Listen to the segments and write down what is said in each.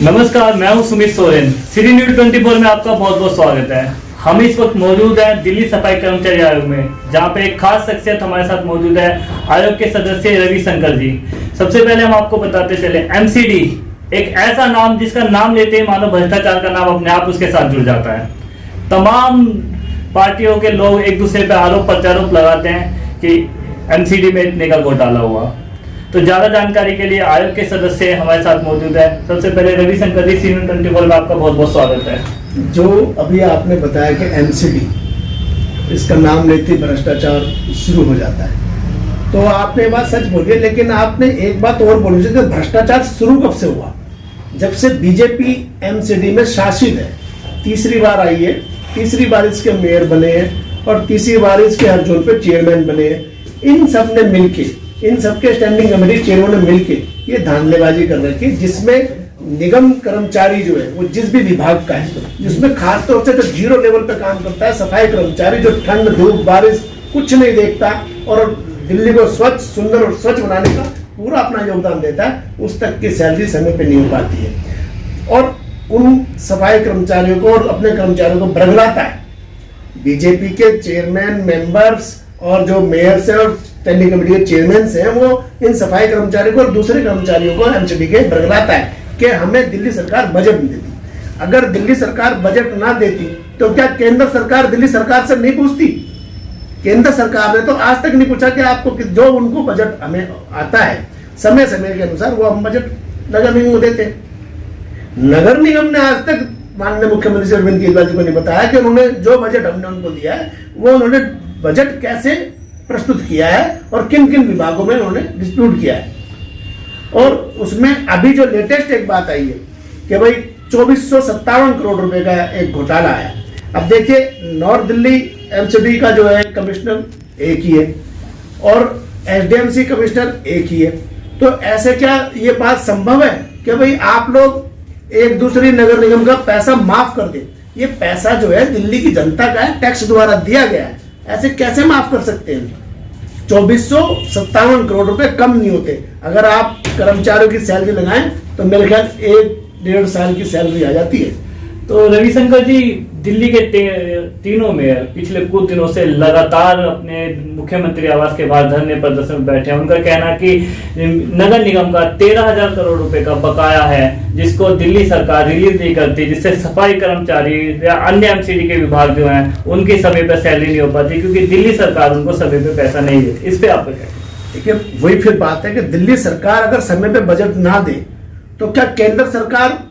नमस्कार, मैं हूं सुमित सोरेन। सिटी न्यूज 24 में आपका बहुत बहुत स्वागत है। हम इस वक्त मौजूद हैं दिल्ली सफाई कर्मचारी आयोग में, जहां पे एक खास शख्सियत हमारे साथ मौजूद है, आयोग के सदस्य रविशंकर जी। सबसे पहले हम आपको बताते चले, एमसीडी एक ऐसा नाम जिसका नाम लेते ही मानो भ्रष्टाचार का नाम अपने आप उसके साथ जुड़ जाता है। तमाम पार्टियों के लोग एक दूसरे पे आरोप प्रत्यारोप लगाते हैं कि एमसीडी में इतने का घोटाला हुआ। तो ज्यादा जानकारी के लिए आयोग के सदस्य हमारे साथ मौजूद है। सबसे पहले रविशंकर जी, सीनियर 24 में आपका बहुत बहुत स्वागत है। जो अभी आपने बताया कि एमसीडी, इसका नाम लेते भ्रष्टाचार शुरू हो जाता है, तो आपने बात सच बोली, लेकिन आपने एक बात और बोली थी कि भ्रष्टाचार शुरू कब से हुआ? जब से बीजेपी एमसीडी में शासित है, तीसरी बार आई है, तीसरी बार इसके मेयर बने हैं और तीसरी बार इसके हर जोन पे चेयरमैन बने हैं। इन सब ने मिलके, इन सबके स्टैंडिंग कमेटी चेयरमैन ने मिलके ये धांधलेबाजी कर रखी, जिसमें निगम कर्मचारी जो है वो जिस भी विभाग का है, जिसमें खास तौर से जो जीरो लेवल पे काम करता है, सफाई कर्मचारी जो ठंड धूप बारिश कुछ नहीं देखता और दिल्ली को स्वच्छ सुंदर और स्वच्छ बनाने का पूरा अपना योगदान देता है, उस तक की सैलरी समय पे नहीं हो पाती है और उन सफाई कर्मचारियों को और अपने कर्मचारियों को बरगलाता है। बीजेपी के चेयरमैन, मेंबर्स और जो मेयर्स हैं और स्टैंडिंग कमेटी के चेयरमैन हैं, वो इन सफाई कर्मचारियों को और दूसरे कर्मचारियों को एमसीडी के बरगलाता है कि हमें दिल्ली सरकार बजट नहीं देती। अगर दिल्ली सरकार बजट ना देती तो क्या केंद्र सरकार दिल्ली सरकार से नहीं पूछती? केंद्र सरकार ने तो आज तक नहीं पूछा कि आपको जो उनको बजट हमें आता है समय समय के अनुसार वो हम बजट नगर निगम को देते। नगर निगम ने आज तक माननीय मुख्यमंत्री श्री अरविंद केजरीवाल जी को नहीं बताया कि उन्होंने जो बजट हमने उनको दिया है वो उन्होंने बजट कैसे प्रस्तुत किया है और किन किन विभागों में उन्होंने डिस्ट्रीब्यूट किया है। और उसमें अभी जो लेटेस्ट एक बात आई है कि भाई 2457 करोड़ रुपए का एक घोटाला आया। अब देखिए, नॉर्थ दिल्ली एमसीडी का जो है कमिश्नर एक ही है और एसडीएमसी कमिश्नर एक ही है, तो ऐसे क्या ये बात संभव है कि भाई आप लोग एक दूसरी नगर निगम का पैसा माफ कर दे? ये पैसा जो है दिल्ली की जनता का है, टैक्स द्वारा दिया गया है, ऐसे कैसे माफ कर सकते हैं? 2457 करोड़ रुपए कम नहीं होते। अगर आप कर्मचारियों की सैलरी लगाएं तो मेरे ख्याल 1-1.5 साल की सैलरी आ जाती है। तो रविशंकर जी, दिल्ली के तीनों मेयर पिछले कुछ दिनों से लगातार अपने मुख्यमंत्री आवास के बाहर धरने प्रदर्शन में बैठे हैं। उनका कहना है कि नगर निगम का 13,000 करोड़ रुपए का बकाया है, जिसको दिल्ली सरकार रिलीज नहीं करती, जिससे सफाई कर्मचारी या अन्य एमसीडी के विभाग जो हैं उनके समय पर सैलरी नहीं हो पाती, क्योंकि दिल्ली सरकार उनको समय पे पैसा नहीं देती। इस पे आपका क्या? देखिए, वही फिर बात है कि दिल्ली सरकार अगर समय पे बजट ना दे तो क्या केंद्र सरकार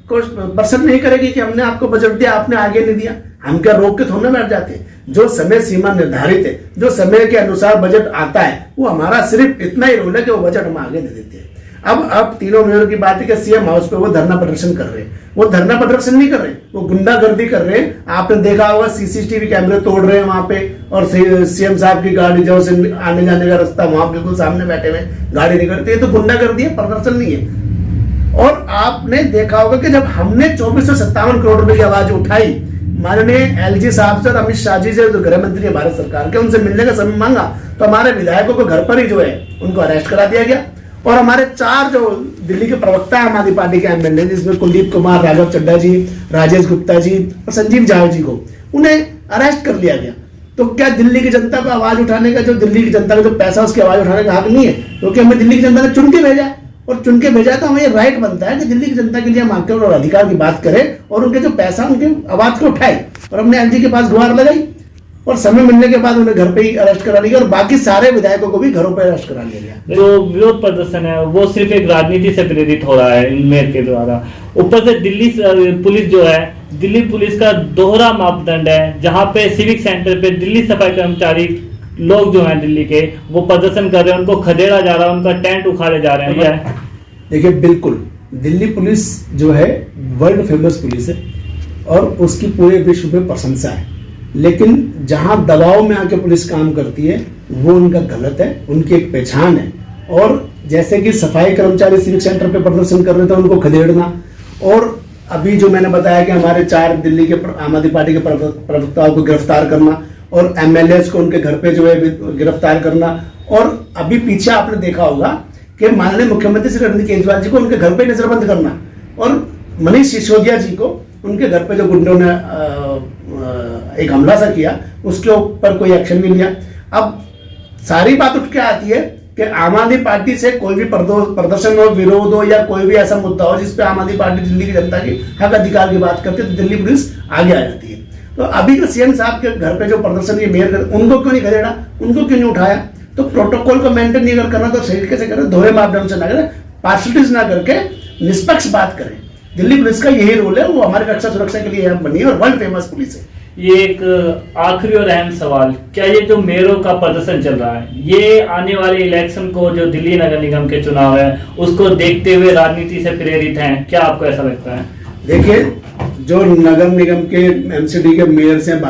को पसंद नहीं करेगी कि हमने आपको बजट दिया, आपने आगे नहीं दिया? हम क्या रोक के थोड़े बैठ जाते हैं? जो समय सीमा निर्धारित है, जो समय के अनुसार बजट आता है, वो हमारा सिर्फ इतना ही रोल है कि वो बजट हम आगे दे देते हैं। अब तीनों मेयरों की बात है कि सीएम हाउस पे वो धरना प्रदर्शन कर रहे हैं। वो धरना प्रदर्शन नहीं कर रहे, वो गुंडागर्दी कर रहे हैं। आपने देखा होगा सीसीटीवी कैमरे तोड़ रहे हैं वहां पे और सीएम साहब की गाड़ी जो से आने जाने का रास्ता वहां बिल्कुल सामने बैठे हुए गाड़ी निकलती है, तो गुंडागर्दी है, प्रदर्शन नहीं है। और आपने देखा होगा कि जब हमने 2457 करोड़ रुपए की आवाज उठाई, माननीय एलजी साहब से और अमित शाह जी से, जो गृह मंत्री है भारत सरकार के, उनसे मिलने का समय मांगा, तो हमारे विधायकों को घर पर ही जो है उनको अरेस्ट करा दिया गया। और हमारे 4 जो दिल्ली के प्रवक्ता है आम आदमी पार्टी के एमएलए, जिसमें कुलदीप कुमार, राघव चड्ढा जी, राजेश गुप्ता जी और संजीव झाव जी को, उन्हें अरेस्ट कर लिया गया। तो क्या दिल्ली की जनता को आवाज उठाने का, जो दिल्ली की जनता का जो पैसा, उसकी आवाज उठाने का हक नहीं है? क्योंकि हमें दिल्ली की जनता ने चुन के भेजा है और चुन के भेजा तो हमें ये राइट बनता है कि दिल्ली की जनता के लिए हम आके और अधिकार की बात करें और उनके जो पैसा, उनके आवाज को उठाए। और हमने एलजी के पास गुहार लगाई और समय मिलने के बाद उन्हें घर पे ही अरेस्ट करा लिया और बाकी सारे विधायकों को भी घरों पे अरेस्ट करा लिया गया। जो विरोध प्रदर्शन है वो सिर्फ एक राजनीति से प्रेरित हो रहा है इन मेयर के द्वारा। ऊपर से दिल्ली पुलिस जो है, दिल्ली पुलिस का दोहरा मापदंड है, जहाँ पे सिविक सेंटर पे दिल्ली सफाई कर्मचारी लोग जो हैं दिल्ली के, वो प्रदर्शन कर रहे हैं, उनको खदेड़ा जा रहा है, उनका टेंट उखाड़े जा रहे हैं। देखिए, बिल्कुल दिल्ली पुलिस जो है वर्ल्ड फेमस पुलिस है और उसकी पूरे विश्व में प्रशंसा है, लेकिन जहां दबाव में आके पुलिस काम करती है वो उनका गलत है, उनकी एक पहचान है। और जैसे कि सफाई कर्मचारी सिविक सेंटर पे प्रदर्शन कर रहे थे, उनको खदेड़ना, और अभी जो मैंने बताया कि हमारे 4 दिल्ली के आम आदमी पार्टी के प्रवक्ताओं को गिरफ्तार करना और एमएलएस को उनके घर पे जो है गिरफ्तार करना, और अभी पीछे आपने देखा होगा कि माननीय मुख्यमंत्री श्री अरविंद केजरीवाल जी को उनके घर पे नजरबंद करना और मनीष सिसोदिया जी को उनके घर पे जो गुंडों ने एक हमला सा किया, उसके ऊपर कोई एक्शन नहीं लिया। अब सारी बात उठ के आती है कि आम आदमी पार्टी से कोई भी प्रदर्शन हो, विरोध हो या कोई भी ऐसा मुद्दा हो जिसपे आम आदमी पार्टी दिल्ली की जनता की हक अधिकार की बात करती है तो दिल्ली पुलिस आगे आ जाती है। तो अभी जो सीएम साहब के घर पे जो प्रदर्शन ये मेयर कर, उनको क्यों नहीं खदेड़ा, उनको क्यों नहीं उठाया? तो प्रोटोकॉल को मेंटेन नहीं अगर करना तो सही कैसे करें, दोहरे मापदंड से ना करें, पार्शलिटीज ना करके निष्पक्ष बात करें। दिल्ली पुलिस का यही रोल है, वो हमारी रक्षा सुरक्षा के लिए यहाँ बनी है और वर्ल्ड फेमस पुलिस है। ये एक आखिरी और अहम सवाल, क्या ये जो मेयरों का प्रदर्शन चल रहा है ये आने वाले इलेक्शन को, जो दिल्ली नगर निगम के चुनाव है उसको देखते हुए राजनीति से प्रेरित हैं? क्या आपको ऐसा लगता है? देखिए, जो नगर निगम के एमसीडी के मेयर्स हैं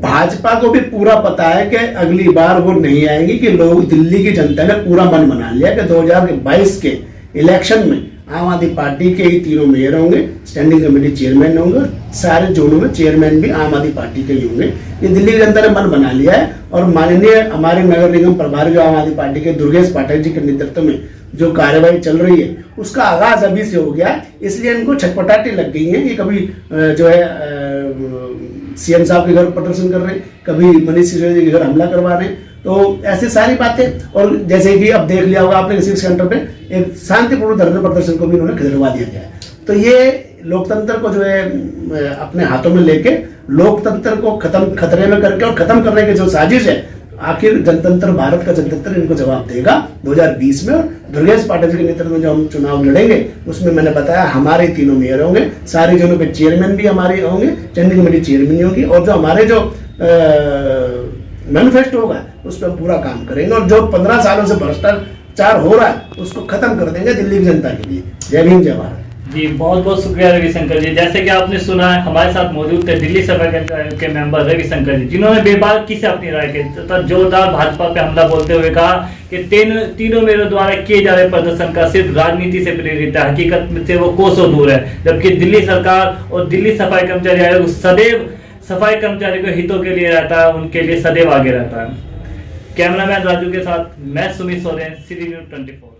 भाजपा को भी पूरा पता है कि अगली बार वो नहीं आएंगी, कि लोग, दिल्ली की जनता ने पूरा मन बना लिया कि 2022 के इलेक्शन में आम आदमी पार्टी के ही तीनों मेयर होंगे, स्टैंडिंग कमेटी चेयरमैन होंगे, सारे जोनों में चेयरमैन भी आम आदमी पार्टी के ही होंगे। ये दिल्ली की जनता ने मन बना लिया है। और माननीय हमारे नगर निगम प्रभारी जो आम आदमी पार्टी के दुर्गेश पाठक जी के नेतृत्व में जो कार्यवाही चल रही है उसका आगाज अभी से हो गया, इसलिए इनको छटपटाटे लग गई हैं। ये कभी जो है सीएम साहब के घर प्रदर्शन कर रहे हैं, कभी मनीष सिसोदिया के घर हमला करवा रहे हैं, तो ऐसी सारी बातें। और जैसे कि अब देख लिया होगा आपने किसी सेंटर पे एक शांतिपूर्ण धरना प्रदर्शन को भी उन्होंने खिलवा दिया गया है। तो ये लोकतंत्र को जो है अपने हाथों में लेके लोकतंत्र को खतरे में करके और खत्म करने की जो साजिश है, आखिर जनतंत्र, भारत का जनतंत्र इनको जवाब देगा 2020 में। और दुर्गेश पाठक जी के नेतृत्व में जो हम चुनाव लड़ेंगे उसमें मैंने बताया हमारे तीनों मेयर होंगे, सारे जोनों के चेयरमैन भी हमारे होंगे, स्टैंडिंग कमेटी चेयरमैन होगी, और जो हमारे जो मैनिफेस्टो होगा उस पर हम पूरा काम करेंगे। और जो 15 सालों से भ्रष्टाचार हो रहा है उसको खत्म कर देंगे दिल्ली की जनता के लिए। जय भीम, जय भारत। जी बहुत बहुत शुक्रिया रविशंकर जी। जैसे कि आपने सुना है, हमारे साथ मौजूद थे दिल्ली सभा के मेंबर रविशंकर जी, जिन्होंने बेबाकी से अपनी राय के तथा जोरदार भाजपा पे हमला बोलते हुए कहा कि तीनों मेरे द्वारा किए जा रहे प्रदर्शन का सिर्फ राजनीति से प्रेरित है, हकीकत से वो कोसों दूर है। जबकि दिल्ली सरकार और दिल्ली सफाई कर्मचारी आयोग सदैव सफाई कर्मचारी के हितों के लिए रहता है, उनके लिए सदैव आगे रहता है। कैमरामैन राजू के साथ मैं सुमित सोरेन, सिटी न्यूज़ 24।